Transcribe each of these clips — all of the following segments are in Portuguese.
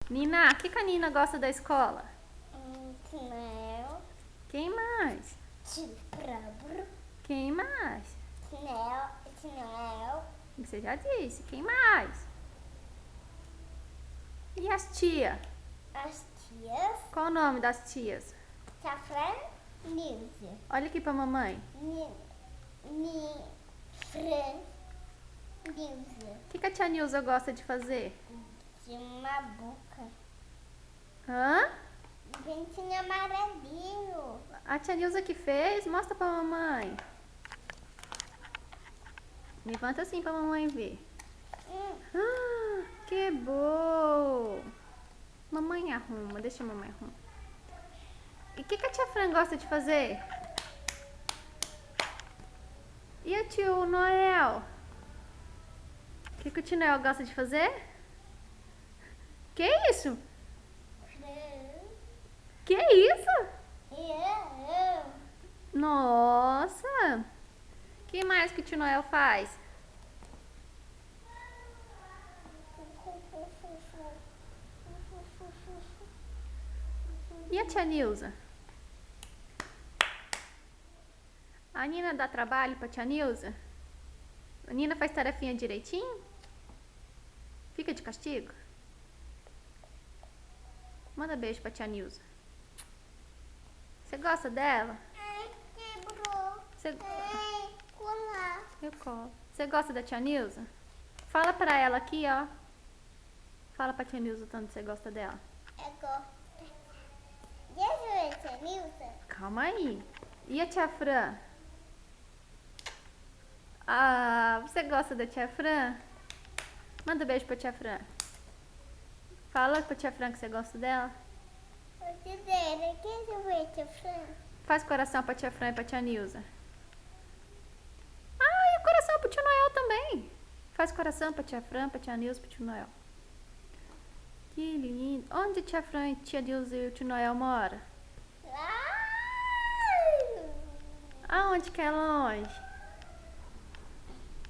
Nina, o que a Nina gosta da escola? Chinelo. Quem mais? Chinelo. Quem mais? Chinelo. Você já disse. Quem mais? E as tia? As tias. Qual o nome das tias? Safran. Nilce. Olha aqui pra mamãe. Fran. Nilce. O que a tia Nilza gosta de fazer? De uma boca. Hã? Dentinho amarelinho. A tia Nilza que fez? Mostra pra mamãe. Levanta assim pra mamãe ver. Ah, que bom! Mamãe arruma, deixa a mamãe arrumar. E o que a tia Fran gosta de fazer? E o tio Noel? O que o tio Noel gosta de fazer? Que isso? Que isso? Nossa! Que mais que o tio Noel faz? E a tia Nilza? A Nina dá trabalho pra tia Nilza? A Nina faz tarefinha direitinho? Fica de castigo? Manda beijo pra tia Nilza. Você gosta dela? Quebrou. Você... Colar. Eu colo. Você gosta da tia Nilza? Fala pra ela aqui, ó. Fala pra tia Nilza o tanto que você gosta dela. Eu gosto. Deixa eu ver, tia Nilza. Calma aí. E a tia Fran? Ah, você gosta da tia Fran? Manda beijo pra tia Fran. Fala pra tia Fran que você gosta dela. Deixa eu ver, tia Fran. Faz coração pra tia Fran e pra tia Nilza. Ah, e o coração pro tio Noel também. Faz coração pra tia Fran, pra tia Nilza e pro tio Noel. Que lindo. Onde a tia Fran, tia Nilza e o tio Noel moram? Lá. Aonde que é longe?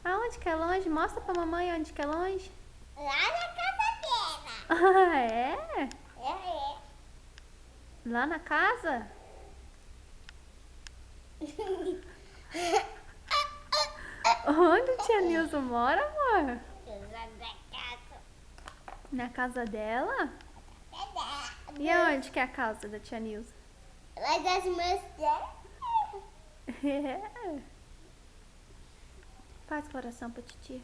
Aonde que é longe? Mostra pra mamãe onde que é longe. Lá na casa dela. Ah, é? É. Lá na casa? Onde a tia Nilza mora, amor? Lá da casa. Na casa dela? É E aonde que é a casa da tia Nilza? lá das mães dela. É. Faz coração pra titia.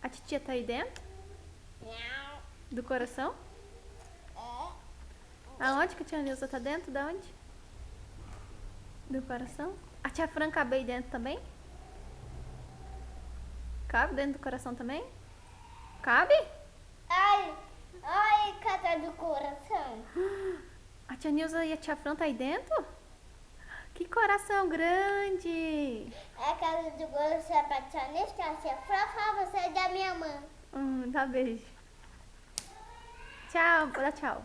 A titia tá aí dentro? Não. Do coração? Aonde que a tia Nilza tá dentro? Da onde? Do coração? A tia Fran cabe aí dentro também? Cabe dentro do coração também? Cabe? Ai, casa do coração. A tia Nilza e a tia Fran tá aí dentro? Que coração grande! A casa do coração pra tia Nilza, a tia Fran, você é da minha mãe. Dá beijo. Tchau, dá tchau.